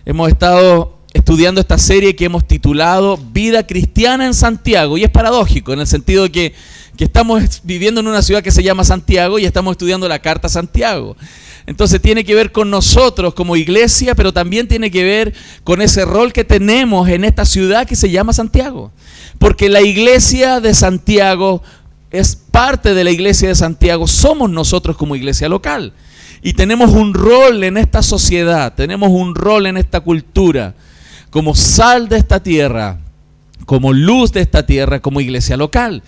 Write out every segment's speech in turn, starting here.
Hemos estado estudiando esta serie que hemos titulado Vida Cristiana en Santiago, y es paradójico en el sentido de que estamos viviendo en una ciudad que se llama Santiago y estamos estudiando la carta a Santiago. Entonces tiene que ver con nosotros como iglesia, pero también tiene que ver con ese rol que tenemos en esta ciudad que se llama Santiago. Porque la iglesia de Santiago es parte de la iglesia de Santiago, somos nosotros como iglesia local. Y tenemos un rol en esta sociedad, tenemos un rol en esta cultura, como sal de esta tierra, como luz de esta tierra, como iglesia local.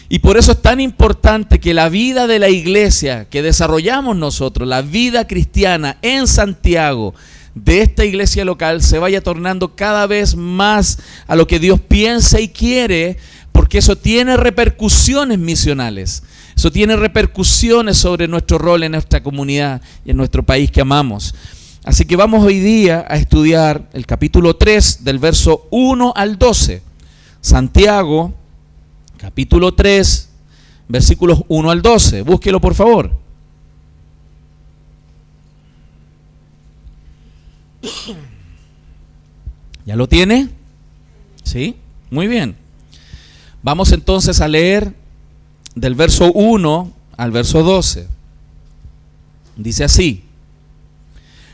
Y por eso es tan importante que la vida de la iglesia que desarrollamos nosotros, la vida cristiana en Santiago, de esta iglesia local, se vaya tornando cada vez más a lo que Dios piensa y quiere, porque eso tiene repercusiones misionales. Eso tiene repercusiones sobre nuestro rol en nuestra comunidad y en nuestro país que amamos. Así que vamos hoy día a estudiar el capítulo 3 del verso 1 al 12. Santiago, capítulo 3, versículos 1 al 12. Búsquelo por favor. ¿Ya lo tiene? ¿Sí? Muy bien. Vamos entonces a leer del verso 1 al verso 12. Dice así: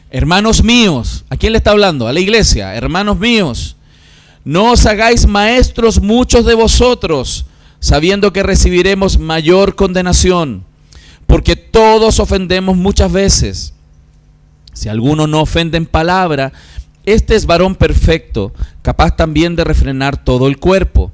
hermanos míos, ¿a quién le está hablando? A la iglesia. Hermanos míos, no os hagáis maestros muchos de vosotros, sabiendo que recibiremos mayor condenación, porque todos ofendemos muchas veces. Si alguno no ofende en palabra, este es varón perfecto, capaz también de refrenar todo el cuerpo.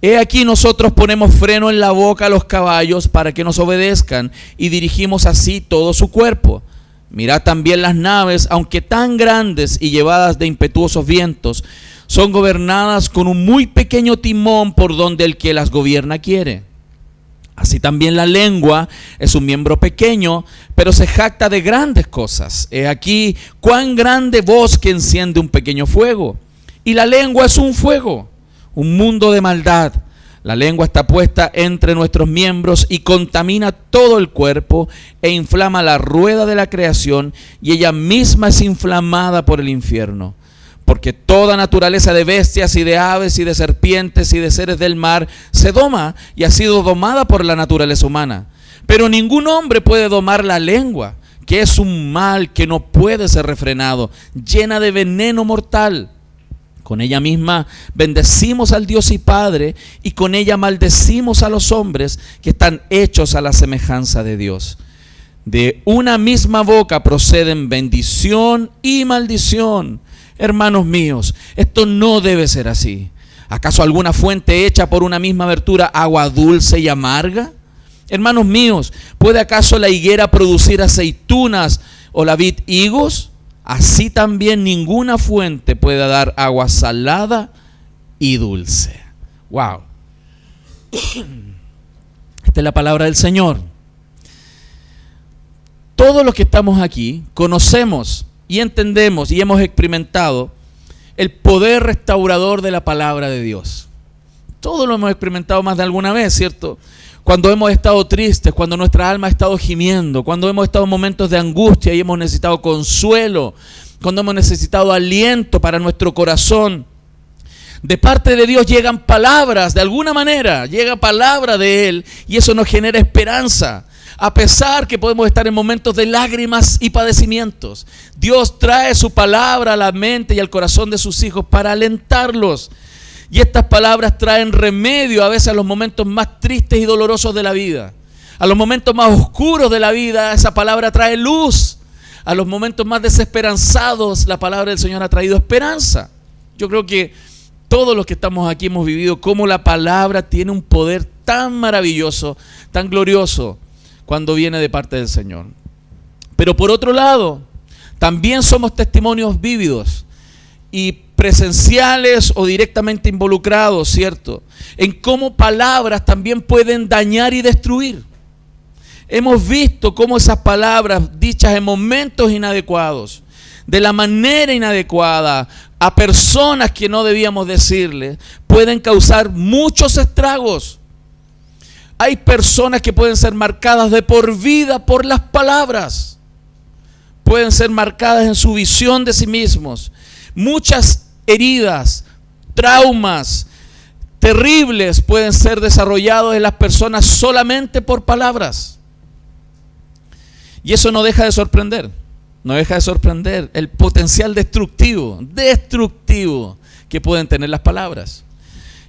He aquí nosotros ponemos freno en la boca a los caballos para que nos obedezcan y dirigimos así todo su cuerpo. Mirad también las naves, aunque tan grandes y llevadas de impetuosos vientos, son gobernadas con un muy pequeño timón por donde el que las gobierna quiere. Así también la lengua es un miembro pequeño, pero se jacta de grandes cosas. He aquí cuán grande bosque enciende un pequeño fuego. Y la lengua es un fuego, un mundo de maldad. La lengua está puesta entre nuestros miembros y contamina todo el cuerpo e inflama la rueda de la creación, y ella misma es inflamada por el infierno. Porque toda naturaleza de bestias y de aves y de serpientes y de seres del mar se doma y ha sido domada por la naturaleza humana. Pero ningún hombre puede domar la lengua, que es un mal que no puede ser refrenado, llena de veneno mortal. Con ella misma bendecimos al Dios y Padre, y con ella maldecimos a los hombres que están hechos a la semejanza de Dios. De una misma boca proceden bendición y maldición. Hermanos míos, esto no debe ser así. ¿Acaso alguna fuente hecha por una misma abertura agua dulce y amarga? Hermanos míos, ¿puede acaso la higuera producir aceitunas o la vid higos? Así también ninguna fuente puede dar agua salada y dulce. Wow. Esta es la palabra del Señor. Todos los que estamos aquí conocemos y entendemos y hemos experimentado el poder restaurador de la palabra de Dios. Todos lo hemos experimentado más de alguna vez, ¿cierto? Cuando hemos estado tristes, cuando nuestra alma ha estado gimiendo, cuando hemos estado en momentos de angustia y hemos necesitado consuelo, cuando hemos necesitado aliento para nuestro corazón. De parte de Dios llegan palabras, de alguna manera, llega palabra de Él, y eso nos genera esperanza. A pesar que podemos estar en momentos de lágrimas y padecimientos, Dios trae su palabra a la mente y al corazón de sus hijos para alentarlos. Y estas palabras traen remedio a veces a los momentos más tristes y dolorosos de la vida. A los momentos más oscuros de la vida, esa palabra trae luz. A los momentos más desesperanzados, la palabra del Señor ha traído esperanza. Yo creo que todos los que estamos aquí hemos vivido cómo la palabra tiene un poder tan maravilloso, tan glorioso, cuando viene de parte del Señor. Pero por otro lado, también somos testimonios vívidos y presenciales o directamente involucrados, ¿cierto?, en cómo palabras también pueden dañar y destruir. Hemos visto cómo esas palabras dichas en momentos inadecuados, de la manera inadecuada, a personas que no debíamos decirles, pueden causar muchos estragos. Hay personas que pueden ser marcadas de por vida por las palabras. pueden ser marcadas en su visión de sí mismos. Muchas heridas, traumas terribles pueden ser desarrollados en las personas solamente por palabras. Y eso no deja de sorprender. No deja de sorprender el potencial destructivo que pueden tener las palabras.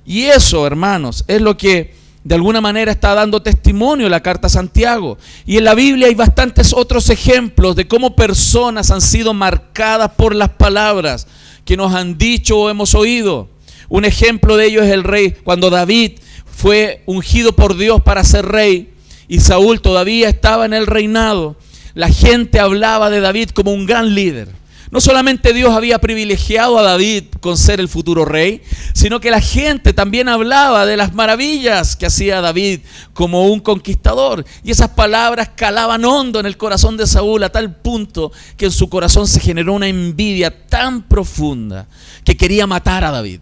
Y eso, hermanos, es lo que de alguna manera está dando testimonio la carta a Santiago. Y en la Biblia hay bastantes otros ejemplos de cómo personas han sido marcadas por las palabras que nos han dicho o hemos oído. Un ejemplo de ello es el rey, cuando David fue ungido por Dios para ser rey y Saúl todavía estaba en el reinado. La gente hablaba de David como un gran líder. No solamente Dios había privilegiado a David con ser el futuro rey, sino que la gente también hablaba de las maravillas que hacía David como un conquistador. Y esas palabras calaban hondo en el corazón de Saúl a tal punto que en su corazón se generó una envidia tan profunda que quería matar a David.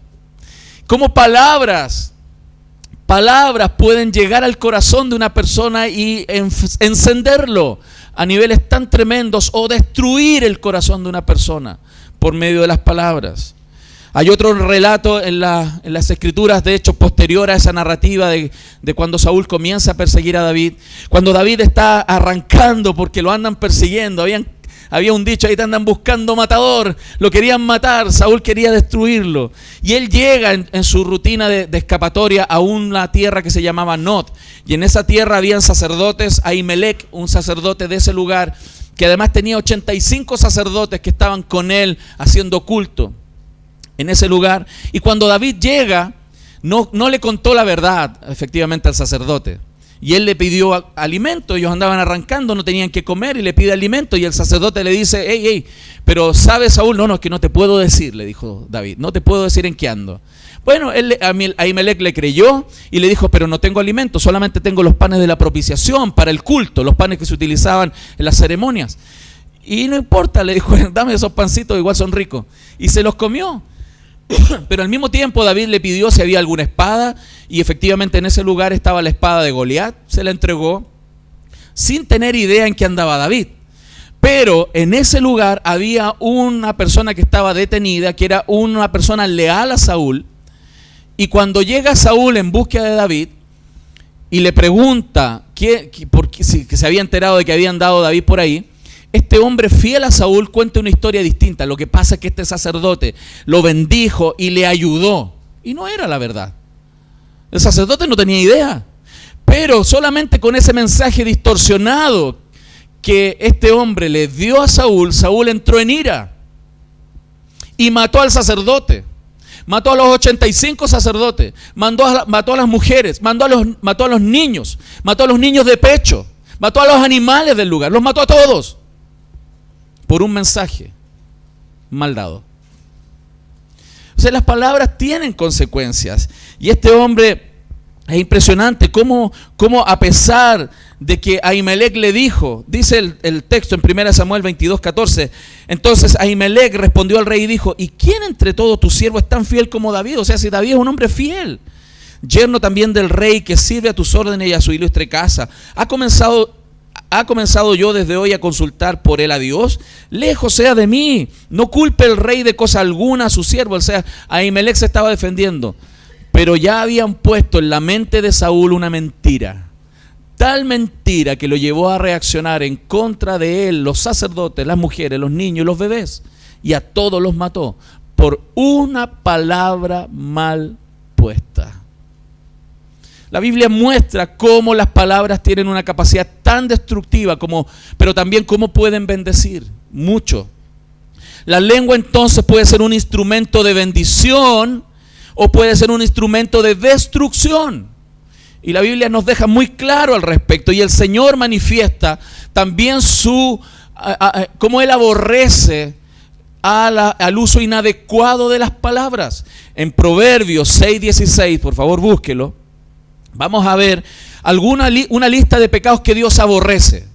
Como palabras pueden llegar al corazón de una persona y encenderlo a niveles tan tremendos o destruir el corazón de una persona por medio de las palabras. Hay otro relato en las escrituras, de hecho, posterior a esa narrativa de cuando Saúl comienza a perseguir a David. Cuando David está arrancando porque lo andan persiguiendo, había un dicho, ahí te andan buscando matador, lo querían matar, Saúl quería destruirlo. Y él llega en su rutina de escapatoria a una tierra que se llamaba Nod. Y en esa tierra habían sacerdotes, Ahimelech, un sacerdote de ese lugar, que además tenía 85 sacerdotes que estaban con él haciendo culto en ese lugar. Y cuando David llega, no le contó la verdad efectivamente al sacerdote. Y él le pidió alimento, ellos andaban arrancando, no tenían que comer y le pide alimento. Y el sacerdote le dice, hey, pero ¿sabes, Saúl? No, es que no te puedo decir, le dijo David, no te puedo decir en qué ando. Bueno, Ahimelech le creyó y le dijo, pero no tengo alimento, solamente tengo los panes de la propiciación para el culto, los panes que se utilizaban en las ceremonias. Y no importa, le dijo, dame esos pancitos, igual son ricos. Y se los comió. Pero al mismo tiempo David le pidió si había alguna espada y efectivamente en ese lugar estaba la espada de Goliat, se la entregó sin tener idea en qué andaba David. Pero en ese lugar había una persona que estaba detenida, que era una persona leal a Saúl, y cuando llega Saúl en búsqueda de David y le pregunta que se había enterado de que había andado David por ahí, este hombre fiel a Saúl cuenta una historia distinta. Lo que pasa es que este sacerdote lo bendijo y le ayudó. Y no era la verdad. El sacerdote no tenía idea. Pero solamente con ese mensaje distorsionado que este hombre le dio a Saúl, Saúl entró en ira y mató al sacerdote. Mató a los 85 sacerdotes. Mató a las mujeres. Mató a los niños. Mató a los niños de pecho. Mató a los animales del lugar. Los mató a todos. Por un mensaje mal dado. O sea, las palabras tienen consecuencias. Y este hombre, es impresionante cómo a pesar de que Ahimelech le dijo, dice el texto en 1 Samuel 22:14, entonces Ahimelech respondió al rey y dijo, ¿y quién entre todos tus siervos es tan fiel como David? O sea, si David es un hombre fiel, yerno también del rey que sirve a tus órdenes y a su ilustre casa, ¿ha comenzado yo desde hoy a consultar por él a Dios? Lejos sea de mí, no culpe el rey de cosa alguna a su siervo. O sea, Ahimelech se estaba defendiendo, pero ya habían puesto en la mente de Saúl una mentira, tal mentira que lo llevó a reaccionar en contra de él, los sacerdotes, las mujeres, los niños, los bebés, y a todos los mató por una palabra mal puesta. La Biblia muestra cómo las palabras tienen una capacidad tan destructiva pero también cómo pueden bendecir mucho. La lengua entonces puede ser un instrumento de bendición o puede ser un instrumento de destrucción. Y la Biblia nos deja muy claro al respecto. Y el Señor manifiesta también cómo Él aborrece al uso inadecuado de las palabras. En Proverbios 6:16, por favor búsquelo. Vamos a ver una lista de pecados que Dios aborrece.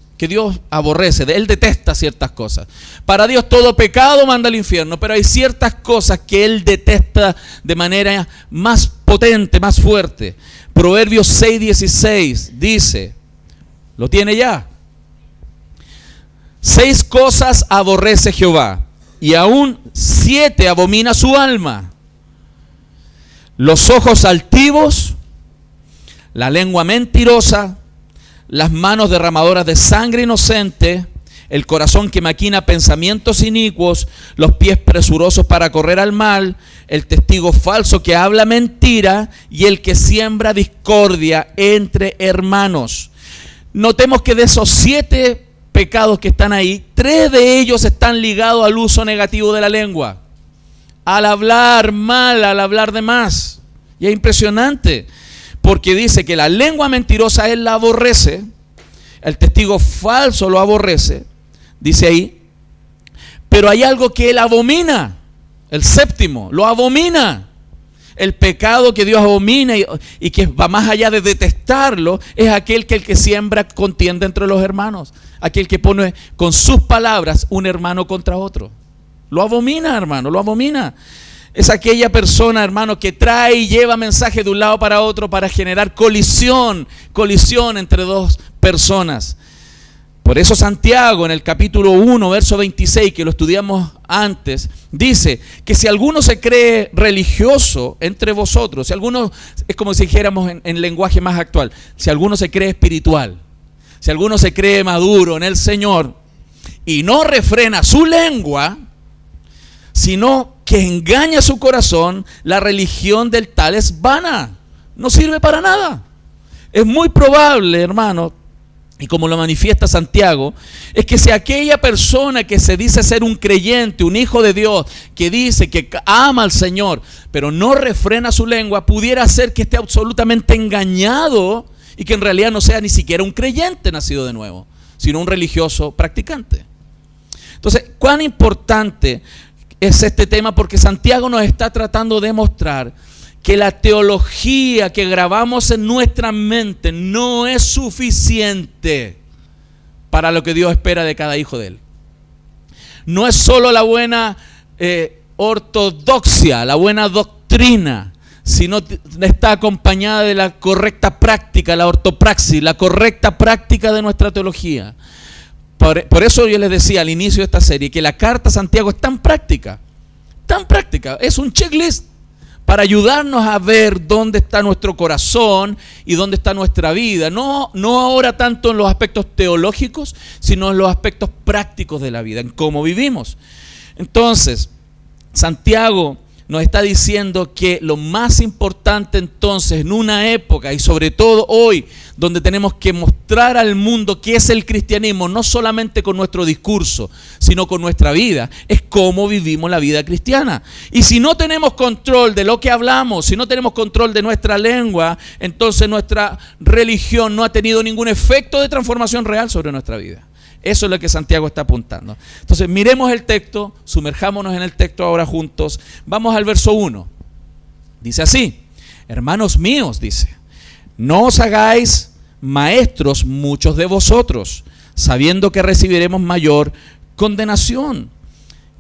Él detesta ciertas cosas. Para Dios todo pecado manda al infierno, pero hay ciertas cosas que Él detesta de manera más potente, más fuerte. Proverbios 6:16 dice, ¿lo tiene ya? 6 cosas aborrece Jehová, y aún 7 abomina su alma: los ojos altivos, la lengua mentirosa, las manos derramadoras de sangre inocente, el corazón que maquina pensamientos inicuos, los pies presurosos para correr al mal, el testigo falso que habla mentira y el que siembra discordia entre hermanos. Notemos que de esos 7 pecados que están ahí, 3 de ellos están ligados al uso negativo de la lengua, al hablar mal, al hablar de más. Y es impresionante, porque dice que la lengua mentirosa él la aborrece, el testigo falso lo aborrece, dice ahí, pero hay algo que él abomina, el 7º, lo abomina. El pecado que Dios abomina y que va más allá de detestarlo es aquel que siembra contienda entre los hermanos, aquel que pone con sus palabras un hermano contra otro. Lo abomina, hermano, lo abomina. Es aquella persona, hermano, que trae y lleva mensajes de un lado para otro para generar colisión entre 2 personas. Por eso Santiago en el capítulo 1, verso 26, que lo estudiamos antes, dice que si alguno se cree religioso entre vosotros, si alguno, es como si dijéramos en lenguaje más actual, si alguno se cree espiritual, si alguno se cree maduro en el Señor y no refrena su lengua, sino que engaña su corazón, la religión del tal es vana, no sirve para nada. Es muy probable, hermano, y como lo manifiesta Santiago, es que si aquella persona que se dice ser un creyente, un hijo de Dios, que dice que ama al Señor, pero no refrena su lengua, pudiera ser que esté absolutamente engañado y que en realidad no sea ni siquiera un creyente nacido de nuevo, sino un religioso practicante. Entonces, ¿cuán importante es este tema? Porque Santiago nos está tratando de mostrar que la teología que grabamos en nuestra mente no es suficiente para lo que Dios espera de cada hijo de Él. No es solo la buena ortodoxia, la buena doctrina, sino está acompañada de la correcta práctica, la ortopraxis, la correcta práctica de nuestra teología. Por eso yo les decía al inicio de esta serie que la carta a Santiago es tan práctica, es un checklist para ayudarnos a ver dónde está nuestro corazón y dónde está nuestra vida. No ahora tanto en los aspectos teológicos, sino en los aspectos prácticos de la vida, en cómo vivimos. Entonces, Santiago nos está diciendo que lo más importante entonces en una época y sobre todo hoy, donde tenemos que mostrar al mundo qué es el cristianismo, no solamente con nuestro discurso, sino con nuestra vida, es cómo vivimos la vida cristiana. Y si no tenemos control de lo que hablamos, si no tenemos control de nuestra lengua, entonces nuestra religión no ha tenido ningún efecto de transformación real sobre nuestra vida. Eso es lo que Santiago está apuntando. Entonces miremos el texto, sumerjámonos en el texto ahora juntos. Vamos al verso 1. Dice así: hermanos míos, dice, no os hagáis maestros muchos de vosotros, sabiendo que recibiremos mayor condenación.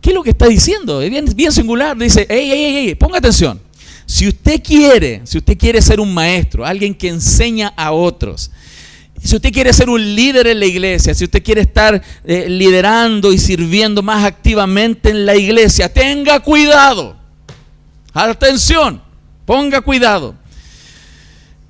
¿Qué es lo que está diciendo? Es bien singular. Dice, ey, ponga atención. Si usted quiere ser un maestro, alguien que enseña a otros, si usted quiere ser un líder en la iglesia, si usted quiere estar liderando y sirviendo más activamente en la iglesia, tenga cuidado. Atención, ponga cuidado.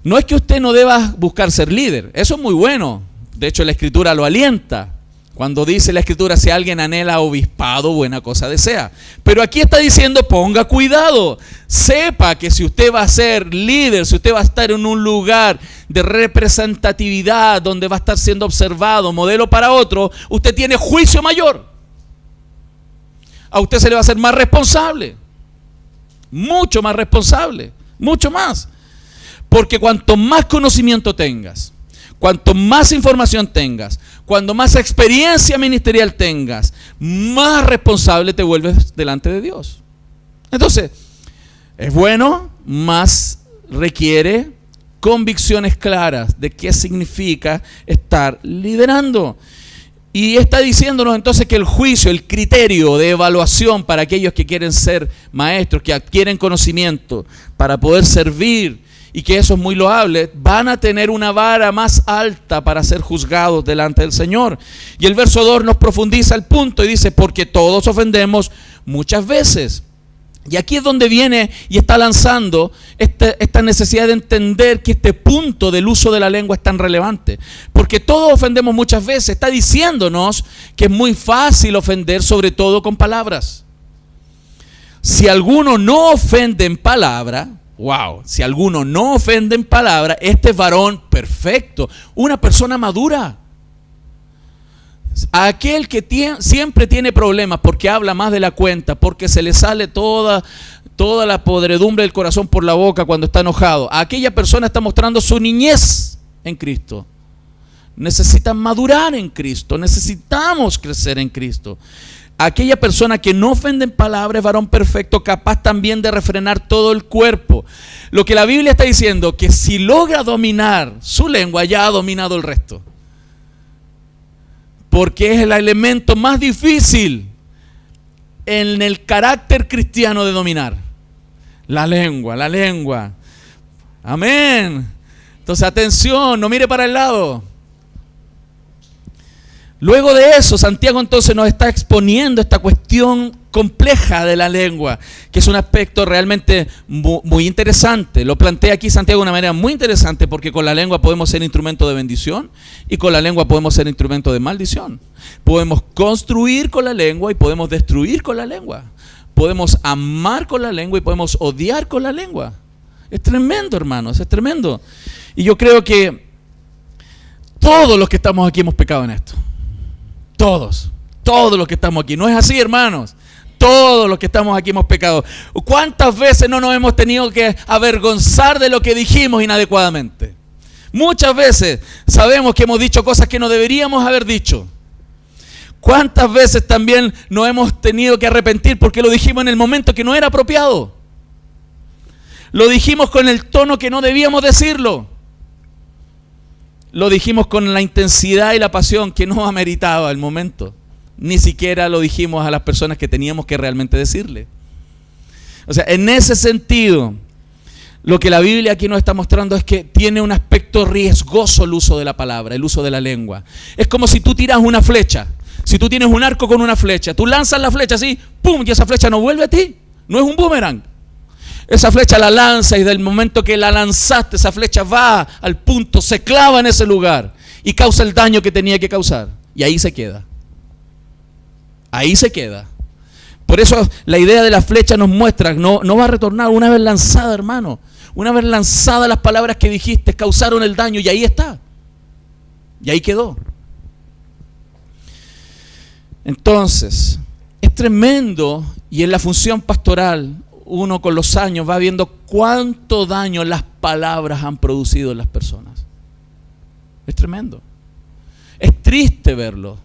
No es que usted no deba buscar ser líder, eso es muy bueno. De hecho, la Escritura lo alienta. Cuando dice la Escritura, si alguien anhela obispado, buena cosa desea. Pero aquí está diciendo, ponga cuidado. Sepa que si usted va a ser líder, si usted va a estar en un lugar de representatividad, donde va a estar siendo observado, modelo para otro, usted tiene juicio mayor. A usted se le va a hacer más responsable. Mucho más responsable. Mucho más. Porque cuanto más conocimiento tengas, cuanto más información tengas, cuanto más experiencia ministerial tengas, más responsable te vuelves delante de Dios. Entonces, es bueno, más requiere convicciones claras de qué significa estar liderando. Y está diciéndonos entonces que el juicio, el criterio de evaluación para aquellos que quieren ser maestros, que adquieren conocimiento para poder servir y que eso es muy loable, van a tener una vara más alta para ser juzgados delante del Señor. Y el verso 2 nos profundiza el punto y dice, porque todos ofendemos muchas veces. Y aquí es donde viene y está lanzando esta necesidad de entender que este punto del uso de la lengua es tan relevante. Porque todos ofendemos muchas veces. Está diciéndonos que es muy fácil ofender, sobre todo con palabras. Si alguno no ofende en palabra, si alguno no ofende en palabra, este es varón perfecto, una persona madura. Aquel que siempre tiene problemas porque habla más de la cuenta, porque se le sale toda la podredumbre del corazón por la boca cuando está enojado. Aquella persona está mostrando su niñez en Cristo. Necesitan madurar en Cristo, necesitamos crecer en Cristo. Aquella persona que no ofende en palabras es varón perfecto, capaz también de refrenar todo el cuerpo. Lo que la Biblia está diciendo, que si logra dominar su lengua, ya ha dominado el resto. Porque es el elemento más difícil en el carácter cristiano de dominar. La lengua. Amén. Entonces, atención, no mire para el lado. Luego de eso, Santiago entonces nos está exponiendo esta cuestión compleja de la lengua, que es un aspecto realmente muy interesante. Lo plantea aquí Santiago de una manera muy interesante, porque con la lengua podemos ser instrumento de bendición y con la lengua podemos ser instrumento de maldición. Podemos construir con la lengua y podemos destruir con la lengua. Podemos amar con la lengua y podemos odiar con la lengua. Es tremendo, hermanos, es tremendo. Y yo creo que todos los que estamos aquí hemos pecado en esto. Todos los que estamos aquí. ¿No es así, hermanos? Todos los que estamos aquí hemos pecado. ¿Cuántas veces no nos hemos tenido que avergonzar de lo que dijimos inadecuadamente? Muchas veces sabemos que hemos dicho cosas que no deberíamos haber dicho. ¿Cuántas veces también nos hemos tenido que arrepentir porque lo dijimos en el momento que no era apropiado? Lo dijimos con el tono que no debíamos decirlo. Lo dijimos con la intensidad y la pasión que no ameritaba el momento. Ni siquiera lo dijimos a las personas que teníamos que realmente decirle. O sea, en ese sentido, lo que la Biblia aquí nos está mostrando es que tiene un aspecto riesgoso el uso de la palabra, el uso de la lengua. Es como si tú tiras una flecha. Si tú tienes un arco con una flecha, tú lanzas la flecha así, ¡pum!, y esa flecha no vuelve a ti. No es un boomerang. Esa flecha la lanza y del momento que la lanzaste, esa flecha va al punto, se clava en ese lugar y causa el daño que tenía que causar. Y ahí se queda. Ahí se queda. Por eso la idea de la flecha nos muestra, no va a retornar una vez lanzada, hermano. Una vez lanzadas las palabras que dijiste, causaron el daño y ahí está. Y ahí quedó. Entonces, es tremendo, y en la función pastoral uno con los años va viendo cuánto daño las palabras han producido en las personas. Es tremendo. Es triste verlo.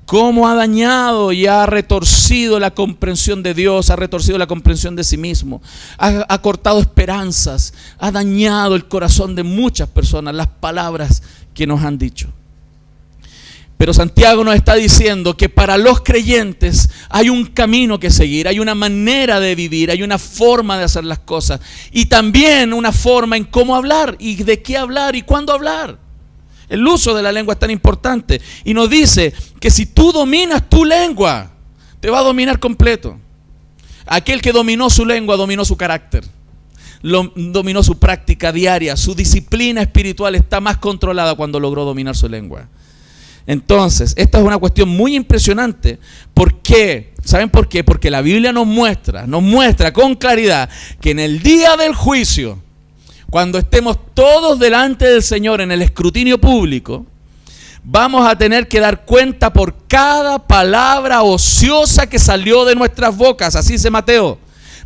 Cómo ha dañado y ha retorcido la comprensión de Dios, ha retorcido la comprensión de sí mismo, ha cortado esperanzas, ha dañado el corazón de muchas personas, las palabras que nos han dicho. Pero Santiago nos está diciendo que para los creyentes hay un camino que seguir, hay una manera de vivir, hay una forma de hacer las cosas y también una forma en cómo hablar y de qué hablar y cuándo hablar. El uso de la lengua es tan importante y nos dice que si tú dominas tu lengua, te va a dominar completo. Aquel que dominó su lengua dominó su carácter, dominó su práctica diaria, su disciplina espiritual está más controlada cuando logró dominar su lengua. Entonces, esta es una cuestión muy impresionante. ¿Por qué? ¿Saben por qué? Porque la Biblia nos muestra con claridad que en el día del juicio, cuando estemos todos delante del Señor en el escrutinio público, vamos a tener que dar cuenta por cada palabra ociosa que salió de nuestras bocas. Así dice Mateo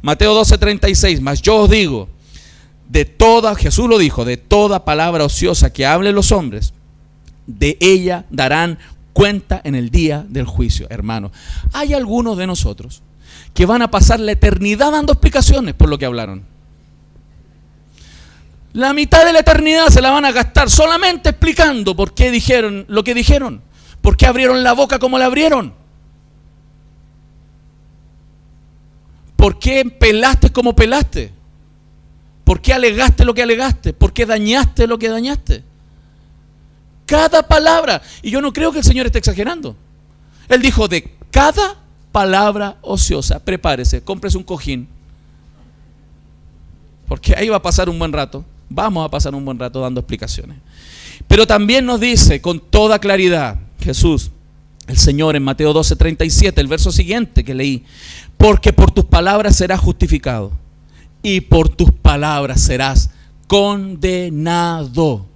12:36. Mas yo os digo, Jesús lo dijo, de toda palabra ociosa que hablen los hombres, de ella darán cuenta en el día del juicio. Hermano, hay algunos de nosotros que van a pasar la eternidad dando explicaciones por lo que hablaron. La mitad de la eternidad se la van a gastar solamente explicando por qué dijeron lo que dijeron, por qué abrieron la boca como la abrieron, por qué pelaste como pelaste, ¿Por qué alegaste lo que alegaste? ¿Por qué dañaste lo que dañaste? Cada palabra. Y yo no creo que el Señor esté exagerando. Él dijo, de cada palabra ociosa, prepárese, cómprese un cojín. Porque ahí va a pasar un buen rato. Vamos a pasar un buen rato dando explicaciones. Pero también nos dice con toda claridad Jesús, el Señor, en Mateo 12:37, el verso siguiente que leí, porque por tus palabras serás justificado y por tus palabras serás condenado.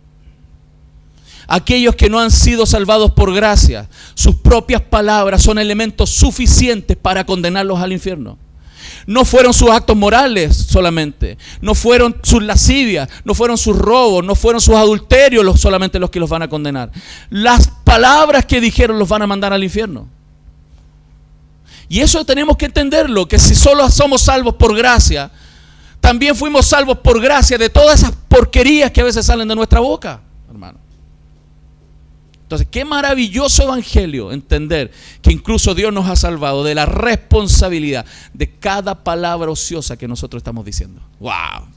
Aquellos que no han sido salvados por gracia, sus propias palabras son elementos suficientes para condenarlos al infierno. No fueron sus actos morales solamente, no fueron sus lascivias, no fueron sus robos, no fueron sus adulterios solamente los que los van a condenar. Las palabras que dijeron los van a mandar al infierno. Y eso tenemos que entenderlo, que si solo somos salvos por gracia, también fuimos salvos por gracia de todas esas porquerías que a veces salen de nuestra boca, hermano. Entonces, qué maravilloso evangelio entender que incluso Dios nos ha salvado de la responsabilidad de cada palabra ociosa que nosotros estamos diciendo. ¡Wow!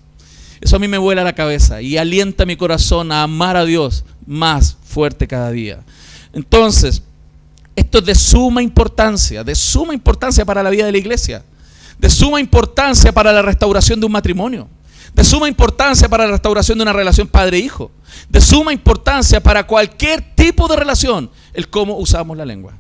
Eso a mí me vuela la cabeza y alienta mi corazón a amar a Dios más fuerte cada día. Entonces, esto es de suma importancia para la vida de la iglesia, de suma importancia para la restauración de un matrimonio, de suma importancia para la restauración de una relación padre-hijo, de suma importancia para cualquier tipo de relación, el cómo usamos la lengua.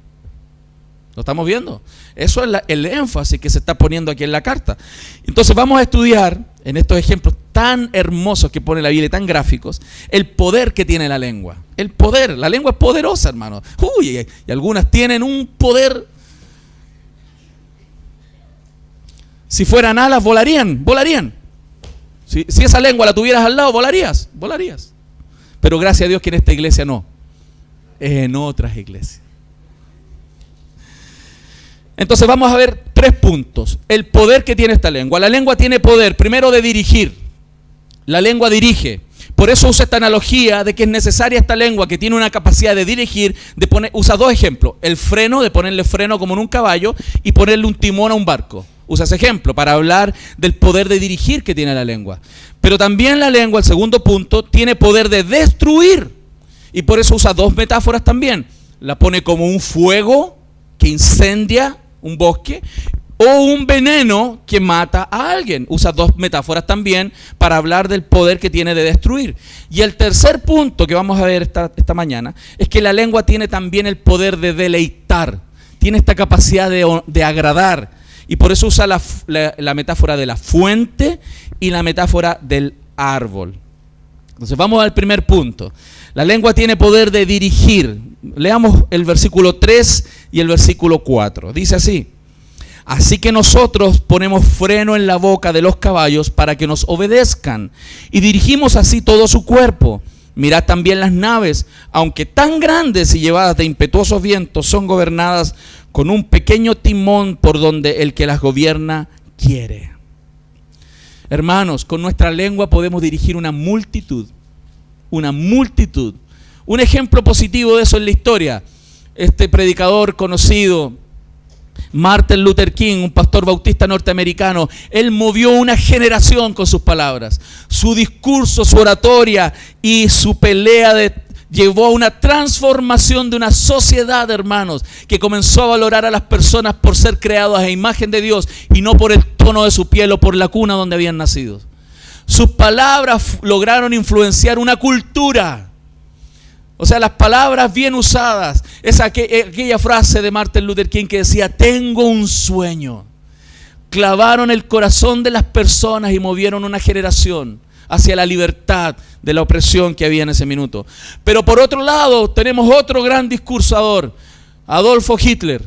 ¿Lo estamos viendo? Eso es el énfasis que se está poniendo aquí en la carta. Entonces vamos a estudiar en estos ejemplos tan hermosos que pone la Biblia, tan gráficos, el poder que tiene la lengua. El poder, la lengua es poderosa, hermano. Uy, y algunas tienen un poder. Si fueran alas, volarían. Si esa lengua la tuvieras al lado, volarías. Pero gracias a Dios que en esta iglesia no. En otras iglesias. Entonces vamos a ver 3 puntos. El poder que tiene esta lengua. La lengua tiene poder, primero, de dirigir. La lengua dirige. Por eso usa esta analogía de que es necesaria esta lengua que tiene una capacidad de dirigir, usa 2 ejemplos. El freno, de ponerle freno como en un caballo, y ponerle un timón a un barco. Usa ese ejemplo para hablar del poder de dirigir que tiene la lengua. Pero también la lengua, el segundo punto, tiene poder de destruir. Y por eso usa 2 metáforas también. La pone como un fuego que incendia un bosque o un veneno que mata a alguien. Usa 2 metáforas también para hablar del poder que tiene de destruir. Y el tercer punto que vamos a ver esta mañana es que la lengua tiene también el poder de deleitar. Tiene esta capacidad de agradar. Y por eso usa la metáfora de la fuente y la metáfora del árbol. Entonces vamos al primer punto. La lengua tiene poder de dirigir. Leamos el versículo 3 y el versículo 4. Dice así: así que nosotros ponemos freno en la boca de los caballos para que nos obedezcan y dirigimos así todo su cuerpo. Mirad también las naves, aunque tan grandes y llevadas de impetuosos vientos, son gobernadas con un pequeño timón por donde el que las gobierna quiere. Hermanos, con nuestra lengua podemos dirigir una multitud. Un ejemplo positivo de eso en la historia. Este predicador conocido, Martin Luther King, un pastor bautista norteamericano, él movió una generación con sus palabras. Su discurso, su oratoria y su pelea llevó a una transformación de una sociedad, hermanos, que comenzó a valorar a las personas por ser creadas a imagen de Dios y no por el tono de su piel o por la cuna donde habían nacido. Sus palabras lograron influenciar una cultura. O sea, las palabras bien usadas. Es aquella frase de Martin Luther King que decía: tengo un sueño. Clavaron el corazón de las personas y movieron una generación hacia la libertad de la opresión que había en ese minuto. Pero por otro lado tenemos otro gran discursador, Adolfo Hitler.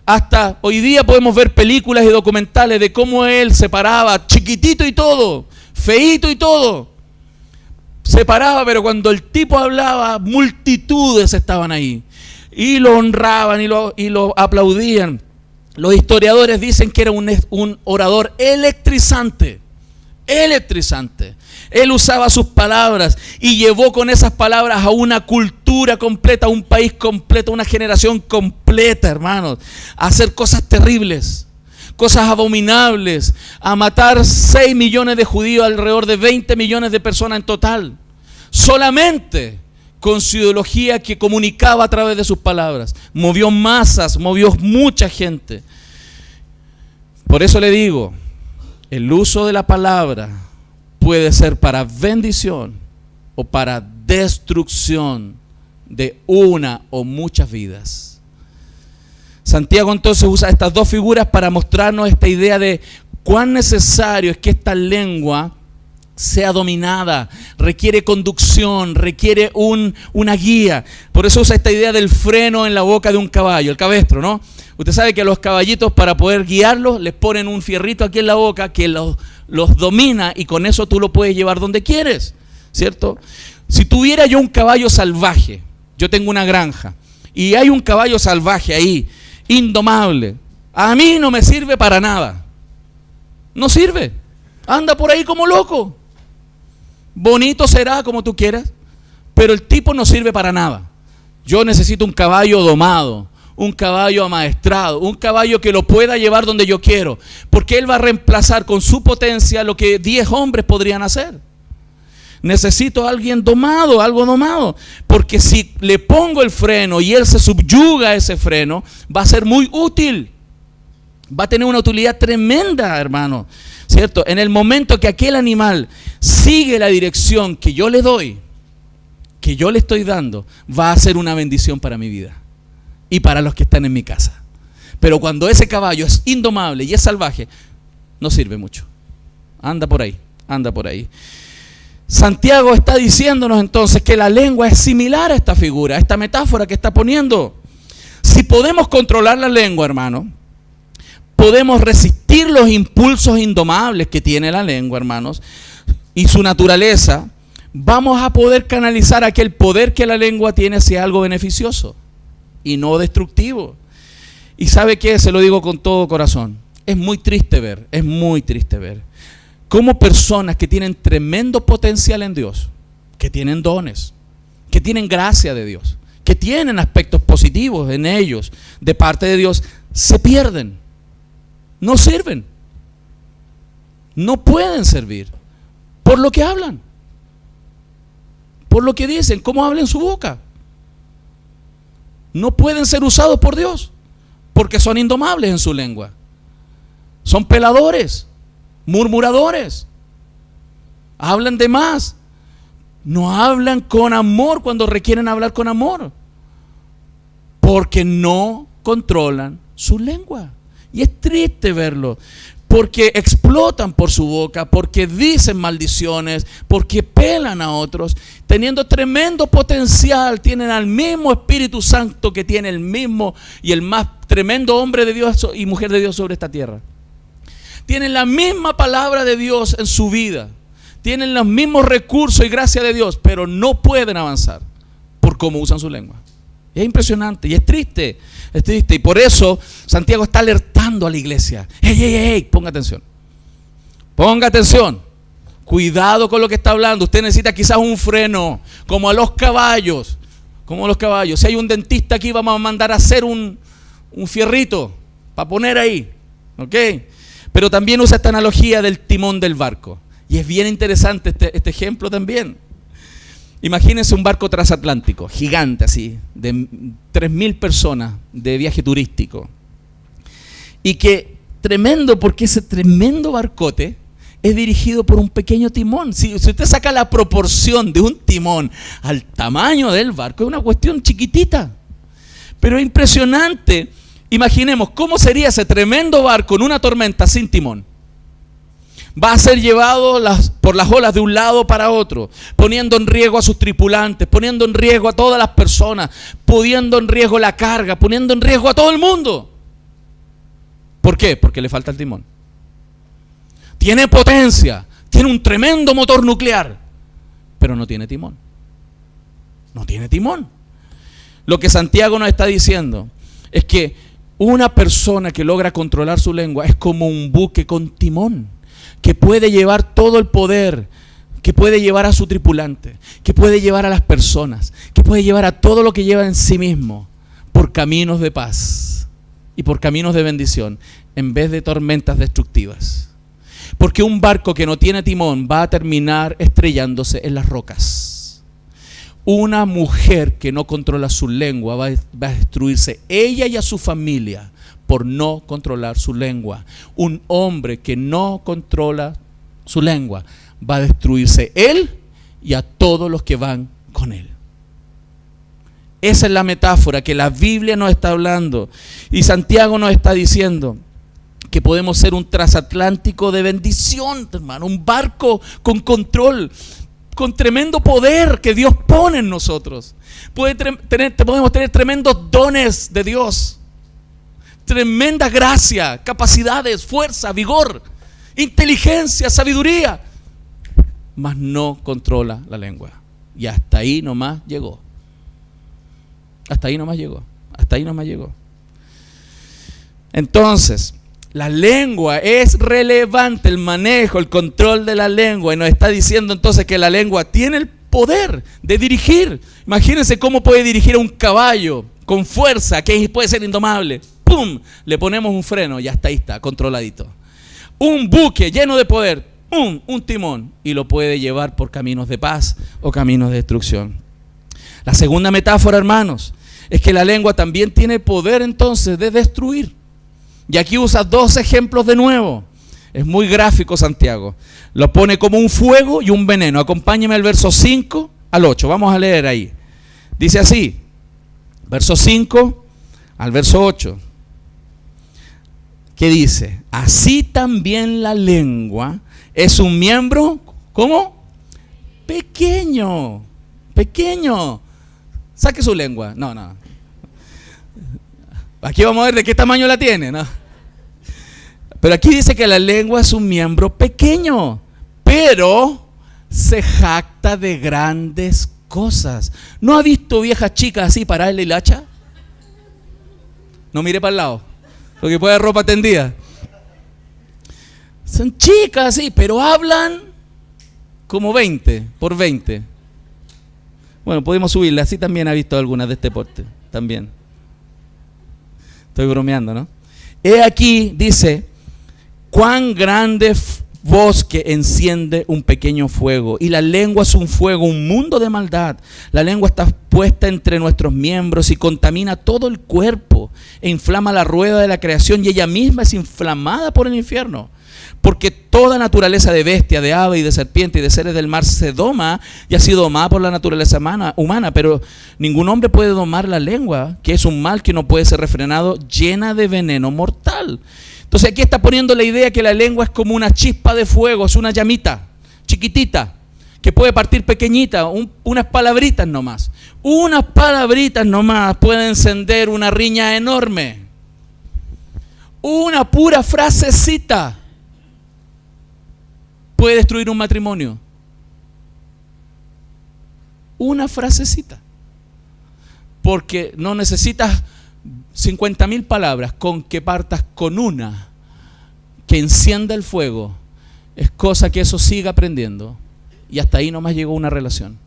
Hasta hoy día podemos ver películas y documentales de cómo él se paraba, chiquitito y todo, feíto y todo. Se paraba, pero cuando el tipo hablaba, multitudes estaban ahí. Y lo honraban y lo aplaudían. Los historiadores dicen que era un orador electrizante. Él usaba sus palabras y llevó con esas palabras a una cultura completa, a un país completo, a una generación completa, hermanos, a hacer cosas terribles. cosas abominables, a matar 6 millones de judíos, alrededor de 20 millones de personas en total, solamente con su ideología que comunicaba a través de sus palabras. Movió masas, movió mucha gente. Por eso le digo, el uso de la palabra puede ser para bendición o para destrucción de una o muchas vidas. Santiago entonces usa estas dos figuras para mostrarnos esta idea de cuán necesario es que esta lengua sea dominada, requiere conducción, requiere una guía. Por eso usa esta idea del freno en la boca de un caballo, el cabestro, ¿no? Usted sabe que a los caballitos, para poder guiarlos, les ponen un fierrito aquí en la boca que los domina, y con eso tú lo puedes llevar donde quieres, ¿cierto? Si tuviera yo un caballo salvaje, yo tengo una granja, y hay un caballo salvaje ahí, indomable, a mí no me sirve para nada. No sirve. Anda por ahí como loco. Bonito será como tú quieras, pero el tipo no sirve para nada. Yo necesito un caballo domado, un caballo amaestrado, un caballo que lo pueda llevar donde yo quiero, porque él va a reemplazar con su potencia lo que 10 hombres podrían hacer. Necesito a alguien domado, algo domado, porque si le pongo el freno y él se subyuga a ese freno, va a ser muy útil, va a tener una utilidad tremenda, hermano, ¿cierto? En el momento que aquel animal sigue la dirección que yo le doy, que yo le estoy dando, va a ser una bendición para mi vida y para los que están en mi casa. Pero cuando ese caballo es indomable y es salvaje, no sirve mucho. Anda por ahí, anda por ahí. Santiago está diciéndonos entonces que la lengua es similar a esta figura, a esta metáfora que está poniendo. Si podemos controlar la lengua, hermano, podemos resistir los impulsos indomables que tiene la lengua, hermanos, y su naturaleza, vamos a poder canalizar aquel poder que la lengua tiene hacia algo beneficioso y no destructivo. Y ¿sabe qué? Se lo digo con todo corazón. Es muy triste ver cómo personas que tienen tremendo potencial en Dios, que tienen dones, que tienen gracia de Dios, que tienen aspectos positivos en ellos de parte de Dios, se pierden, no sirven, no pueden servir por lo que hablan, por lo que dicen, cómo hablan su boca. No pueden ser usados por Dios porque son indomables en su lengua. Son peladores, murmuradores, hablan de más, no hablan con amor cuando requieren hablar con amor, porque no controlan su lengua. Y es triste verlo, porque explotan por su boca, porque dicen maldiciones, porque pelan a otros, teniendo tremendo potencial. Tienen al mismo Espíritu Santo que tiene el mismo y el más tremendo hombre de Dios y mujer de Dios sobre esta tierra. Tienen la misma palabra de Dios en su vida, tienen los mismos recursos y gracia de Dios, pero no pueden avanzar por cómo usan su lengua. Es impresionante y es triste, y por eso Santiago está alertando a la iglesia. ¡Ey! Ponga atención, cuidado con lo que está hablando. Usted necesita quizás un freno, como a los caballos, Si hay un dentista aquí, vamos a mandar a hacer un fierrito para poner ahí, ¿ok? Pero también usa esta analogía del timón del barco. Y es bien interesante este ejemplo también. Imagínense un barco transatlántico, gigante así, de 3.000 personas de viaje turístico. Y que tremendo, porque ese tremendo barcote es dirigido por un pequeño timón. Si usted saca la proporción de un timón al tamaño del barco, es una cuestión chiquitita. Pero es impresionante. Imaginemos cómo sería ese tremendo barco en una tormenta sin timón. Va a ser llevado por las olas de un lado para otro, poniendo en riesgo a sus tripulantes, poniendo en riesgo a todas las personas, poniendo en riesgo la carga, poniendo en riesgo a todo el mundo. ¿Por qué? Porque le falta el timón. Tiene potencia, tiene un tremendo motor nuclear, pero no tiene timón. No tiene timón. Lo que Santiago nos está diciendo es que una persona que logra controlar su lengua es como un buque con timón, que puede llevar todo el poder, que puede llevar a su tripulante, que puede llevar a las personas, que puede llevar a todo lo que lleva en sí mismo por caminos de paz y por caminos de bendición. en vez de tormentas destructivas. Porque un barco que no tiene timón va a terminar estrellándose en las rocas. Una mujer que no controla su lengua va a destruirse ella y a su familia por no controlar su lengua. Un hombre que no controla su lengua va a destruirse él y a todos los que van con él. Esa es la metáfora que la Biblia nos está hablando. Y Santiago nos está diciendo que podemos ser un transatlántico de bendición, hermano, un barco con control, con tremendo poder que Dios pone en nosotros. Podemos tener tremendos dones de Dios, tremenda gracia, capacidades, fuerza, vigor, inteligencia, sabiduría, mas no controla la lengua. Y hasta ahí nomás llegó. Hasta ahí nomás llegó. Hasta ahí nomás llegó. Entonces, la lengua es relevante, el manejo, el control de la lengua. Y nos está diciendo entonces que la lengua tiene el poder de dirigir. Imagínense cómo puede dirigir a un caballo con fuerza, que puede ser indomable. ¡Pum! Le ponemos un freno y hasta ahí está, controladito. Un buque lleno de poder, ¡pum! Un timón, y lo puede llevar por caminos de paz o caminos de destrucción. La segunda metáfora, hermanos, es que la lengua también tiene poder entonces de destruir. Y aquí usa dos ejemplos de nuevo. Es muy gráfico Santiago. Lo pone como un fuego y un veneno. Acompáñeme al verso 5 al 8. Vamos a leer ahí. Dice así, verso 5 al verso 8. ¿Qué dice? Así también la lengua es un miembro, ¿cómo? Pequeño. Pequeño. Saque su lengua. No. Aquí vamos a ver de qué tamaño la tiene, ¿no? Pero aquí dice que la lengua es un miembro pequeño, pero se jacta de grandes cosas. ¿No ha visto viejas chicas así pararle el hacha? No mire para el lado, porque puede haber ropa tendida. Son chicas así, pero hablan como 20 por 20. Bueno, podemos subirle, así también ha visto algunas de este porte, también. Estoy bromeando, ¿no? He aquí, dice, cuán grande bosque enciende un pequeño fuego. Y la lengua es un fuego, un mundo de maldad. La lengua está puesta entre nuestros miembros y contamina todo el cuerpo e inflama la rueda de la creación, y ella misma es inflamada por el infierno. Porque toda naturaleza de bestia, de ave y de serpiente y de seres del mar se doma y ha sido domada por la naturaleza humana, pero ningún hombre puede domar la lengua, que es un mal que no puede ser refrenado, llena de veneno mortal. Entonces aquí está poniendo la idea que la lengua es como una chispa de fuego, es una llamita chiquitita, que puede partir pequeñita, unas palabritas nomás. Unas palabritas nomás pueden encender una riña enorme. Una pura frasecita puede destruir un matrimonio. Una frasecita. Porque no necesitas 50,000 palabras, con que partas con una que encienda el fuego. Es cosa que eso siga aprendiendo. Y hasta ahí nomás llegó una relación.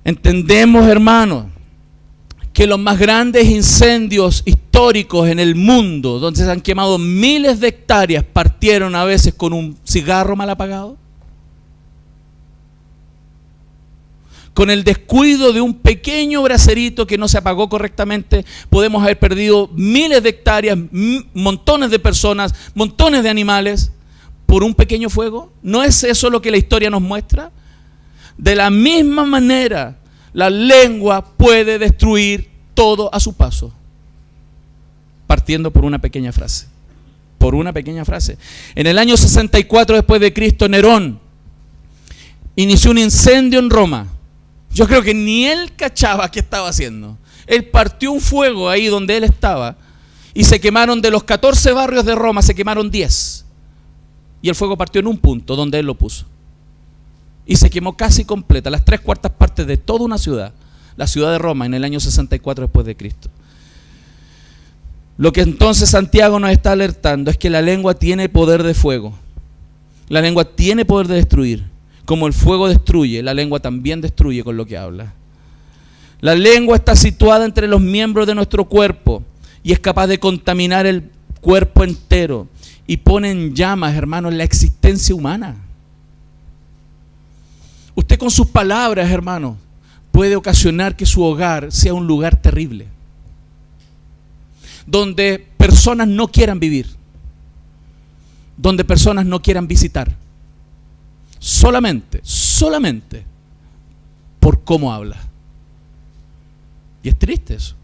Entendemos, hermanos, que los más grandes incendios históricos en el mundo, donde se han quemado miles de hectáreas, partieron a veces con un cigarro mal apagado. Con el descuido de un pequeño bracerito que no se apagó correctamente, podemos haber perdido miles de hectáreas, montones de personas, montones de animales, por un pequeño fuego. ¿No es eso lo que la historia nos muestra? De la misma manera, la lengua puede destruir todo a su paso, partiendo por una pequeña frase. Por una pequeña frase. En el año 64 después de Cristo, Nerón inició un incendio en Roma. Yo creo que ni él cachaba qué estaba haciendo. Él partió un fuego ahí donde él estaba y se quemaron, de los 14 barrios de Roma, se quemaron 10. Y el fuego partió en un punto donde él lo puso. Y se quemó casi completa, las 3/4 partes de toda una ciudad, la ciudad de Roma, en el año 64 después de Cristo. Lo que entonces Santiago nos está alertando es que la lengua tiene poder de fuego. La lengua tiene poder de destruir. Como el fuego destruye, la lengua también destruye con lo que habla. La lengua está situada entre los miembros de nuestro cuerpo y es capaz de contaminar el cuerpo entero y pone en llamas, hermanos, la existencia humana. Usted con sus palabras, hermanos, puede ocasionar que su hogar sea un lugar terrible, donde personas no quieran vivir, donde personas no quieran visitar, solamente por cómo habla. Y es triste eso.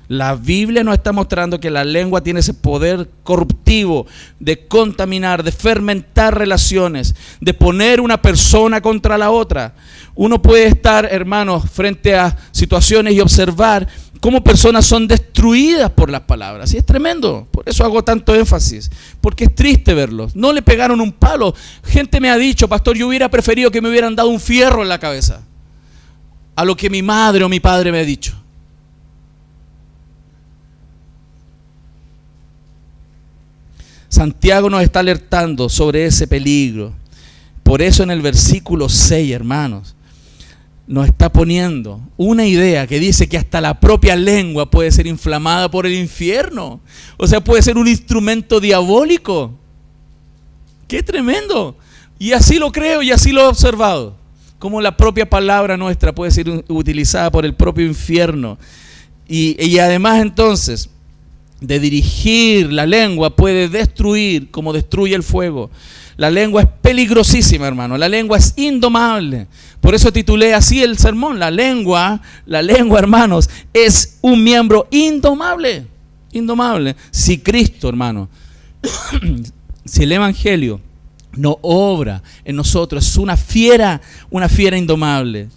La Biblia nos está mostrando que la lengua tiene ese poder corruptivo de contaminar, de fermentar relaciones, de poner una persona contra la otra. Uno puede estar, hermanos, frente a situaciones y observar cómo personas son destruidas por las palabras. Y es tremendo, por eso hago tanto énfasis, porque es triste verlos. No le pegaron un palo. Gente me ha dicho, pastor, yo hubiera preferido que me hubieran dado un fierro en la cabeza a lo que mi madre o mi padre me ha dicho. Santiago nos está alertando sobre ese peligro. Por eso en el versículo 6, hermanos, nos está poniendo una idea que dice que hasta la propia lengua puede ser inflamada por el infierno. O sea, puede ser un instrumento diabólico. ¡Qué tremendo! Y así lo creo y así lo he observado. Como la propia palabra nuestra puede ser utilizada por el propio infierno. Y además entonces de dirigir la lengua puede destruir como destruye el fuego. La lengua es peligrosísima, hermano. La lengua es indomable. Por eso titulé así el sermón. La lengua, hermanos, es un miembro indomable. Indomable. Si Cristo, hermano, si el Evangelio no obra en nosotros, es una fiera indomable.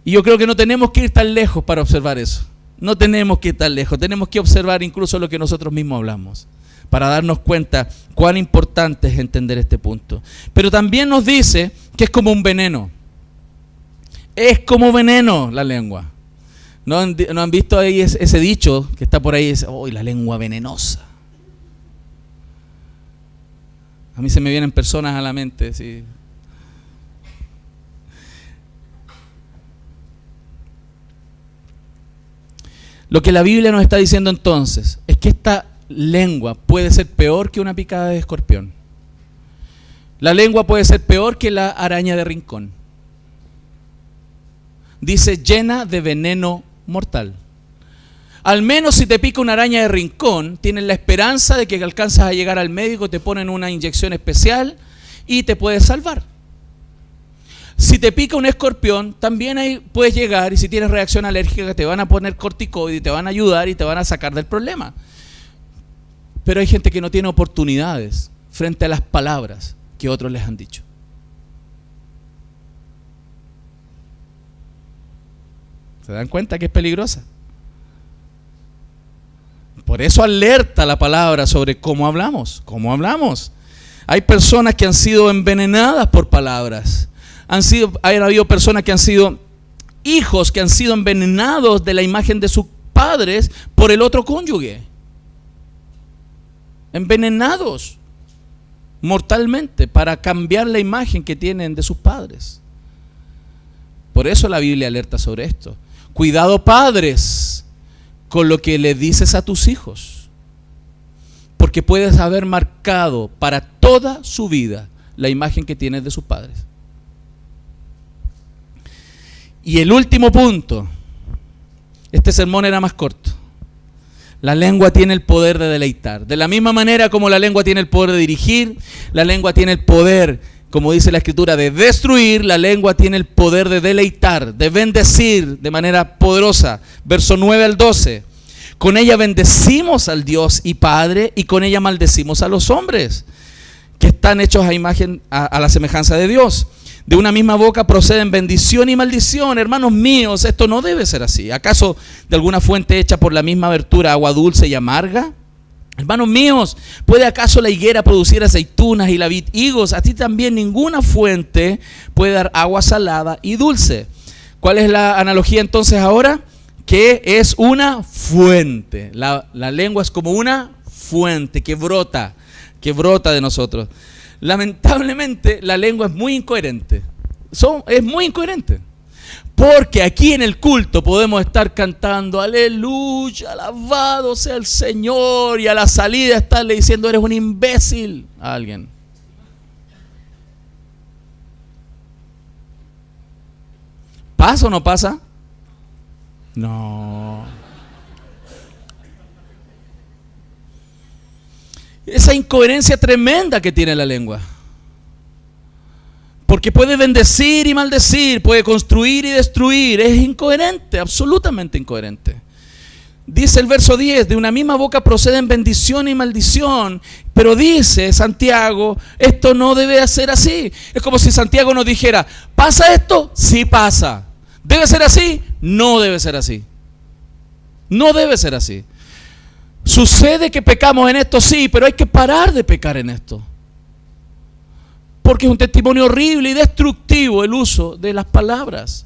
Y yo creo que no tenemos que ir tan lejos para observar eso. No tenemos que ir tan lejos, tenemos que observar incluso lo que nosotros mismos hablamos, para darnos cuenta cuán importante es entender este punto. Pero también nos dice que es como un veneno. Es como veneno la lengua. ¿No han visto ahí ese dicho que está por ahí? ¡Uy, la lengua venenosa! A mí se me vienen personas a la mente, sí. Lo que la Biblia nos está diciendo entonces es que esta lengua puede ser peor que una picada de escorpión. La lengua puede ser peor que la araña de rincón. Dice, llena de veneno mortal. Al menos si te pica una araña de rincón, tienes la esperanza de que alcanzas a llegar al médico, te ponen una inyección especial y te puedes salvar. Si te pica un escorpión, también ahí puedes llegar y si tienes reacción alérgica te van a poner corticoide, te van a ayudar y te van a sacar del problema. Pero hay gente que no tiene oportunidades frente a las palabras que otros les han dicho. ¿Se dan cuenta que es peligrosa? Por eso alerta la palabra sobre cómo hablamos. ¿Cómo hablamos? Hay personas que han sido envenenadas por palabras. Han habido personas que han sido hijos que han sido envenenados de la imagen de sus padres por el otro cónyuge. Envenenados mortalmente para cambiar la imagen que tienen de sus padres. Por eso la Biblia alerta sobre esto. Cuidado, padres, con lo que le dices a tus hijos, porque puedes haber marcado para toda su vida la imagen que tienes de sus padres. Y el último punto, este sermón era más corto. La lengua tiene el poder de deleitar. De la misma manera como la lengua tiene el poder de dirigir, la lengua tiene el poder, como dice la Escritura, de destruir. La lengua tiene el poder de deleitar, de bendecir de manera poderosa. Verso 9 al 12. Con ella bendecimos al Dios y Padre, y con ella maldecimos a los hombres, que están hechos a la semejanza de Dios. De una misma boca proceden bendición y maldición. Hermanos míos, esto no debe ser así. ¿Acaso de alguna fuente hecha por la misma abertura agua dulce y amarga? Hermanos míos, ¿puede acaso la higuera producir aceitunas y la vid higos? Así también ninguna fuente puede dar agua salada y dulce. ¿Cuál es la analogía entonces ahora? Que es una fuente. La lengua es como una fuente que brota de nosotros. Lamentablemente la lengua es muy incoherente. Es muy incoherente. Porque aquí en el culto podemos estar cantando aleluya, alabado sea el Señor, y a la salida estarle diciendo eres un imbécil a alguien. ¿Pasa o no pasa? No. Esa incoherencia tremenda que tiene la lengua. Porque puede bendecir y maldecir, puede construir y destruir. Es incoherente, absolutamente incoherente. Dice el verso 10, de una misma boca proceden bendición y maldición. Pero dice Santiago, esto no debe ser así. Es como si Santiago nos dijera, ¿pasa esto? Sí pasa. ¿Debe ser así? No debe ser así. No debe ser así. Sucede que pecamos en esto, sí, pero hay que parar de pecar en esto. Porque es un testimonio horrible y destructivo el uso de las palabras.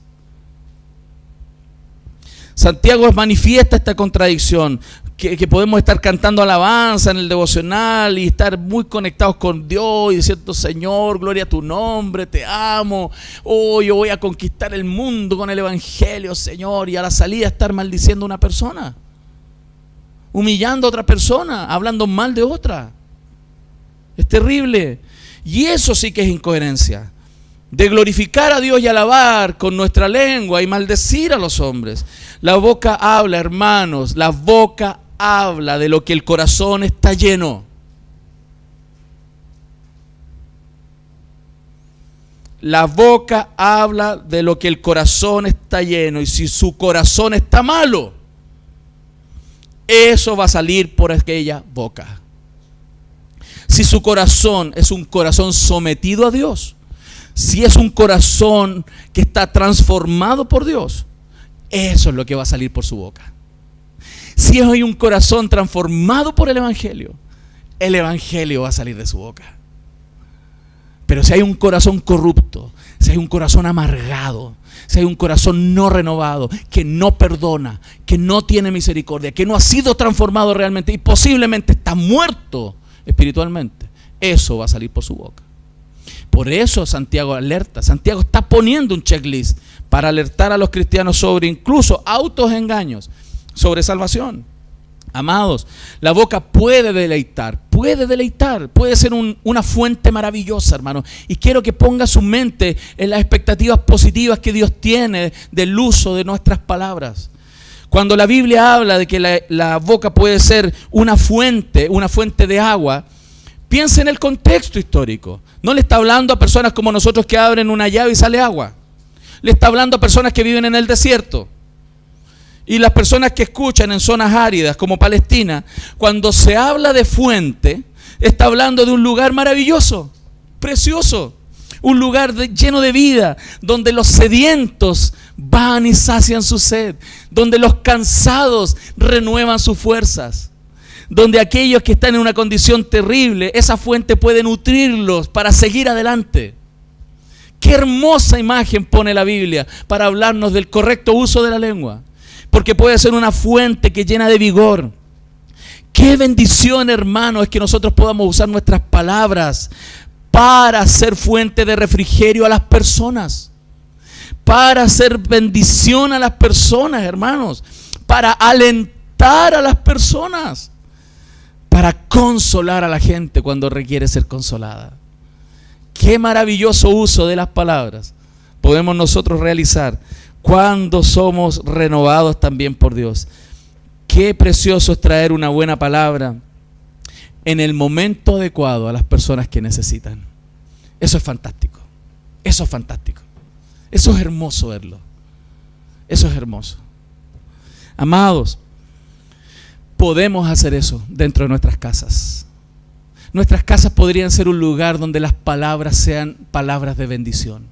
Santiago manifiesta esta contradicción, que podemos estar cantando alabanza en el devocional y estar muy conectados con Dios y diciendo, Señor, gloria a tu nombre, te amo, oh, yo voy a conquistar el mundo con el evangelio, Señor, y a la salida estar maldiciendo a una persona, humillando a otra persona, hablando mal de otra. Es terrible. Y eso sí que es incoherencia. De glorificar a Dios y alabar con nuestra lengua y maldecir a los hombres. La boca habla, hermanos, la boca habla de lo que el corazón está lleno. La boca habla de lo que el corazón está lleno. Y si su corazón está malo, eso va a salir por aquella boca. Si su corazón es un corazón sometido a Dios, si es un corazón que está transformado por Dios, eso es lo que va a salir por su boca. Si hay un corazón transformado por el Evangelio va a salir de su boca. Pero si hay un corazón corrupto, si hay un corazón amargado, si hay un corazón no renovado, que no perdona, que no tiene misericordia, que no ha sido transformado realmente y posiblemente está muerto espiritualmente, eso va a salir por su boca. Por eso Santiago alerta. Santiago está poniendo un checklist para alertar a los cristianos sobre incluso autoengaños, sobre salvación. Amados, la boca puede deleitar, puede ser una fuente maravillosa, hermano. Y quiero que ponga su mente en las expectativas positivas que Dios tiene del uso de nuestras palabras. Cuando la Biblia habla de que la boca puede ser una fuente de agua, piensa en el contexto histórico. No le está hablando a personas como nosotros que abren una llave y sale agua. Le está hablando a personas que viven en el desierto. Y las personas que escuchan en zonas áridas como Palestina, cuando se habla de fuente, está hablando de un lugar maravilloso, precioso. Un lugar lleno de vida, donde los sedientos van y sacian su sed, donde los cansados renuevan sus fuerzas, donde aquellos que están en una condición terrible, esa fuente puede nutrirlos para seguir adelante. Qué hermosa imagen pone la Biblia para hablarnos del correcto uso de la lengua, porque puede ser una fuente que llena de vigor. Qué bendición, hermano, es que nosotros podamos usar nuestras palabras para ser fuente de refrigerio a las personas, para hacer bendición a las personas, hermanos, para alentar a las personas, para consolar a la gente cuando requiere ser consolada. Qué maravilloso uso de las palabras podemos nosotros realizar cuando somos renovados también por Dios. Qué precioso es traer una buena palabra en el momento adecuado a las personas que necesitan. Eso es fantástico. Eso es fantástico. Eso es hermoso verlo. Eso es hermoso. Amados, podemos hacer eso dentro de nuestras casas. Nuestras casas podrían ser un lugar donde las palabras sean palabras de bendición,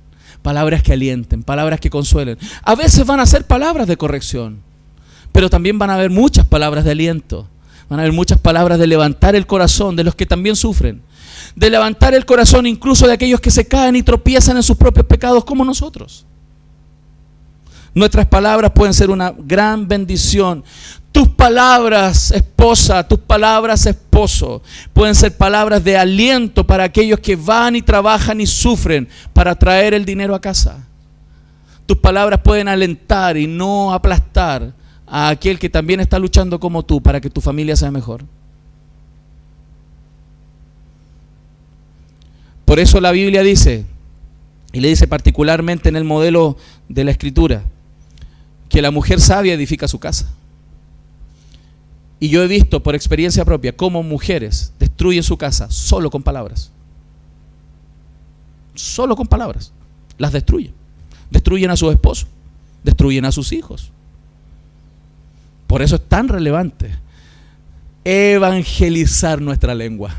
palabras que alienten, palabras que consuelen. A veces van a ser palabras de corrección, pero también van a haber muchas palabras de aliento. Van a haber muchas palabras de levantar el corazón de los que también sufren, de levantar el corazón incluso de aquellos que se caen y tropiezan en sus propios pecados como nosotros. Nuestras palabras pueden ser una gran bendición. Tus palabras, esposa, tus palabras, esposo, pueden ser palabras de aliento para aquellos que van y trabajan y sufren para traer el dinero a casa. Tus palabras pueden alentar y no aplastar a aquel que también está luchando como tú para que tu familia sea mejor. Por eso la Biblia dice, y le dice particularmente en el modelo de la Escritura, que la mujer sabia edifica su casa. Y yo he visto por experiencia propia cómo mujeres destruyen su casa solo con palabras. Solo con palabras. Las destruyen. Destruyen a sus esposos. Destruyen a sus hijos. Por eso es tan relevante evangelizar nuestra lengua.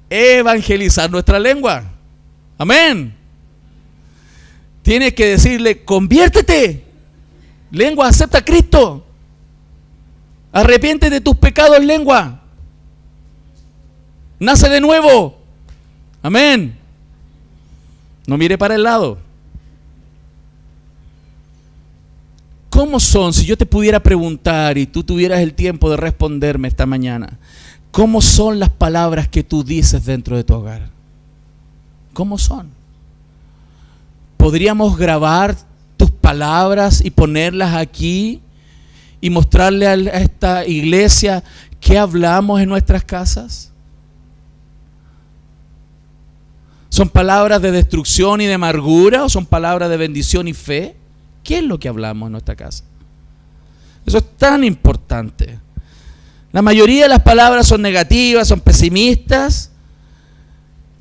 Evangelizar nuestra lengua. Amén. Tienes que decirle, conviértete. Lengua, acepta a Cristo. Arrepiéntete de tus pecados, lengua. Nace de nuevo. Amén. No mire para el lado. ¿Cómo son, si yo te pudiera preguntar y tú tuvieras el tiempo de responderme esta mañana, cómo son las palabras que tú dices dentro de tu hogar? ¿Cómo son? ¿Podríamos grabar tus palabras y ponerlas aquí y mostrarle a esta iglesia qué hablamos en nuestras casas? ¿Son palabras de destrucción y de amargura o son palabras de bendición y fe? ¿Qué es lo que hablamos en nuestra casa? Eso es tan importante. La mayoría de las palabras son negativas, son pesimistas,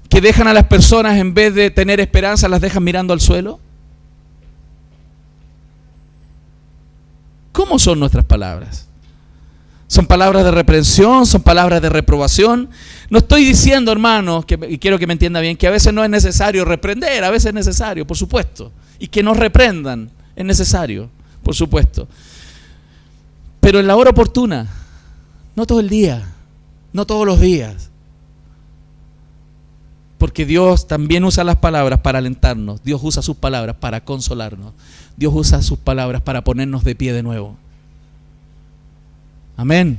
que dejan a las personas, en vez de tener esperanza, las dejan mirando al suelo. ¿Cómo son nuestras palabras? ¿Son palabras de reprensión? ¿Son palabras de reprobación? No estoy diciendo, hermanos, y quiero que me entienda bien, que a veces no es necesario reprender, a veces es necesario, por supuesto. Y que nos reprendan, es necesario, por supuesto. Pero en la hora oportuna, no todo el día, no todos los días. Porque Dios también usa las palabras para alentarnos. Dios usa sus palabras para consolarnos. Dios usa sus palabras para ponernos de pie de nuevo. Amén.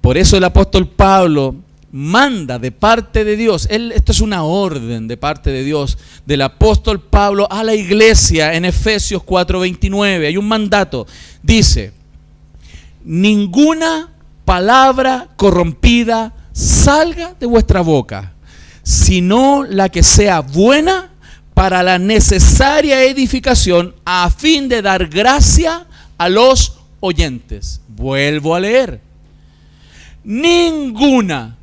Por eso el apóstol Pablo manda de parte de Dios. Esto es una orden de parte de Dios, del apóstol Pablo a la iglesia en Efesios 4:29. Hay un mandato. Dice, ninguna palabra corrompida salga de vuestra boca, sino la que sea buena para la necesaria edificación, a fin de dar gracia a los oyentes. Vuelvo a leer. Ninguna.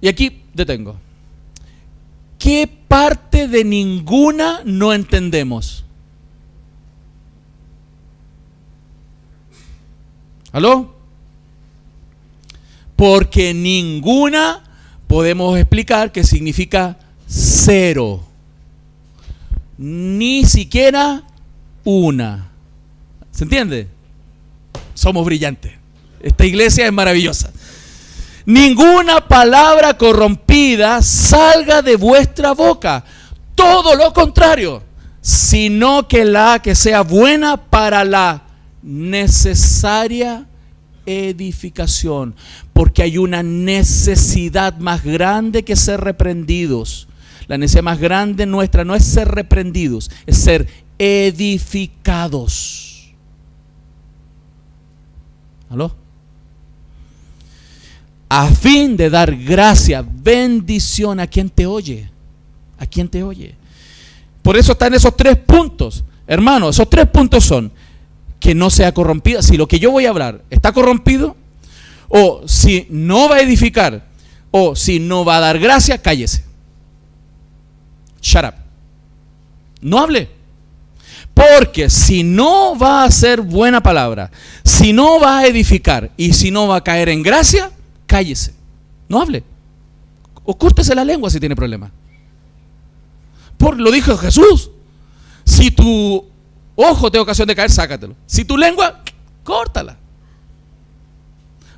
Y aquí detengo. ¿Qué parte de ninguna no entendemos? ¿Aló? Porque ninguna podemos explicar que significa cero. Ni siquiera una. ¿Se entiende? Somos brillantes. Esta iglesia es maravillosa. Ninguna palabra corrompida salga de vuestra boca. Todo lo contrario. Sino que la que sea buena para la necesaria edificación. Porque hay una necesidad más grande que ser reprendidos. La necesidad más grande nuestra no es ser reprendidos, es ser edificados. ¿Aló? A fin de dar gracia, bendición a quien te oye. A quien te oye. Por eso están esos 3 puntos. Hermano, esos 3 puntos son que no sea corrompida. Si lo que yo voy a hablar está corrompido, o si no va a edificar, o si no va a dar gracia, cállese. Shut up. No hable. Porque si no va a ser buena palabra, si no va a edificar y si no va a caer en gracia, cállese. No hable. O córtese la lengua si tiene problema. Lo dijo Jesús. Si tu ojo te da ocasión de caer, sácatelo. Si tu lengua, córtala.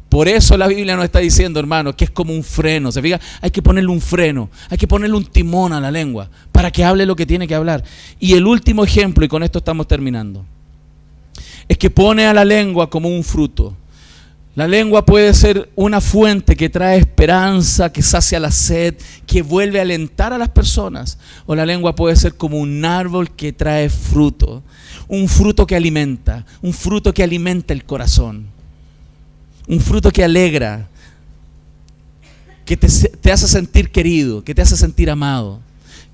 Por eso la Biblia nos está diciendo, hermano, que es como un freno. ¿Se fija? Hay que ponerle un freno, hay que ponerle un timón a la lengua para que hable lo que tiene que hablar. Y el último ejemplo, y con esto estamos terminando, es que pone a la lengua como un fruto. La lengua puede ser una fuente que trae esperanza, que sacia la sed, que vuelve a alentar a las personas. O la lengua puede ser como un árbol que trae fruto. Un fruto que alimenta, un fruto que alimenta el corazón. Un fruto que alegra, que te hace sentir querido, que te hace sentir amado,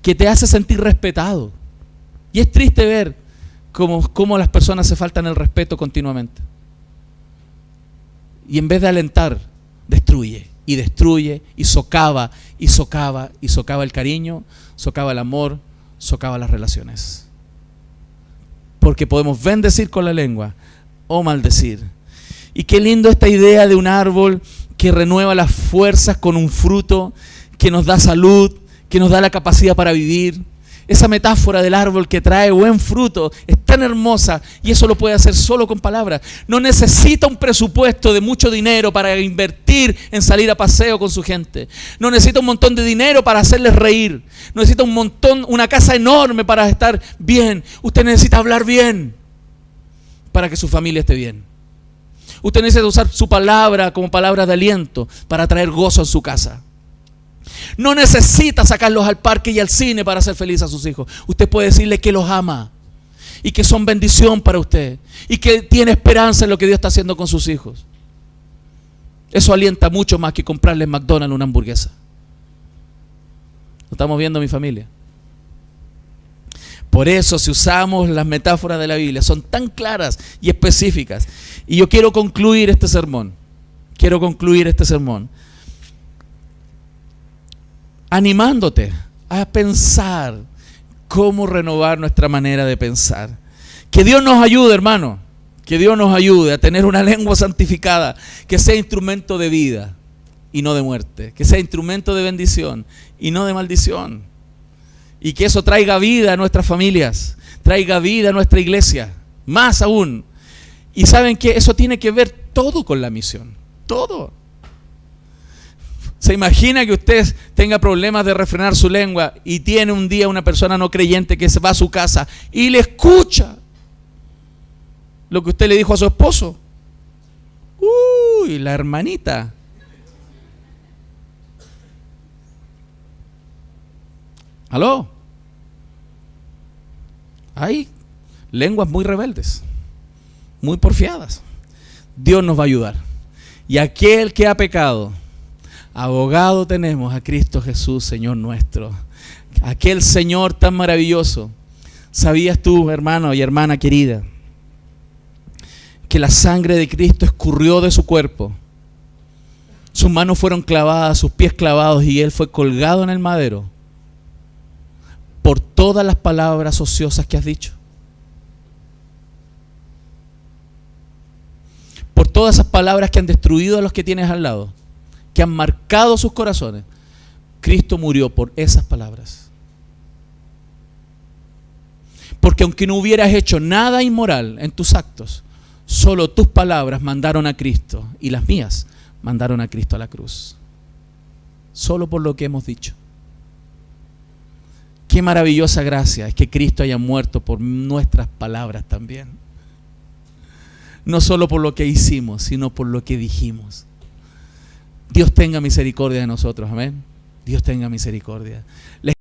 que te hace sentir respetado. Y es triste ver cómo las personas se faltan el respeto continuamente. Y en vez de alentar, destruye, y socava, y socava, y socava el cariño, socava el amor, socava las relaciones. Porque podemos bendecir con la lengua o maldecir. Y qué lindo esta idea de un árbol que renueva las fuerzas con un fruto, que nos da salud, que nos da la capacidad para vivir. Esa metáfora del árbol que trae buen fruto es tan hermosa, y eso lo puede hacer solo con palabras. No necesita un presupuesto de mucho dinero para invertir en salir a paseo con su gente. No necesita un montón de dinero para hacerles reír. No necesita una casa enorme para estar bien. Usted necesita hablar bien para que su familia esté bien. Usted necesita usar su palabra como palabra de aliento para traer gozo en su casa. No necesita sacarlos al parque y al cine para hacer feliz a sus hijos. Usted puede decirle que los ama y que son bendición para usted y que tiene esperanza en lo que Dios está haciendo con sus hijos. Eso alienta mucho más que comprarle en McDonald's una hamburguesa. ¿Lo estamos viendo, mi familia? Por eso, si usamos las metáforas de la Biblia, son tan claras y específicas. Y yo quiero concluir este sermón. Animándote a pensar cómo renovar nuestra manera de pensar. Que Dios nos ayude, hermano. Que Dios nos ayude a tener una lengua santificada que sea instrumento de vida y no de muerte. Que sea instrumento de bendición y no de maldición. Y que eso traiga vida a nuestras familias, traiga vida a nuestra iglesia, más aún. Y saben que eso tiene que ver todo con la misión, todo. ¿Se imagina que usted tenga problemas de refrenar su lengua y tiene un día una persona no creyente que se va a su casa y le escucha lo que usted le dijo a su esposo? Uy, la hermanita. ¿Aló? Hay lenguas muy rebeldes, muy porfiadas. Dios nos va a ayudar. Y aquel que ha pecado, abogado tenemos a Cristo Jesús, Señor nuestro. Aquel Señor tan maravilloso. ¿Sabías tú, hermano y hermana querida, que la sangre de Cristo escurrió de su cuerpo? Sus manos fueron clavadas, sus pies clavados, y Él fue colgado en el madero por todas las palabras ociosas que has dicho. Por todas esas palabras que han destruido a los que tienes al lado, que han marcado sus corazones. Cristo murió por esas palabras. Porque aunque no hubieras hecho nada inmoral en tus actos, solo tus palabras mandaron a Cristo, y las mías mandaron a Cristo a la cruz. Solo por lo que hemos dicho. Qué maravillosa gracia es que Cristo haya muerto por nuestras palabras también. No solo por lo que hicimos, sino por lo que dijimos. Dios tenga misericordia de nosotros, amén. Dios tenga misericordia.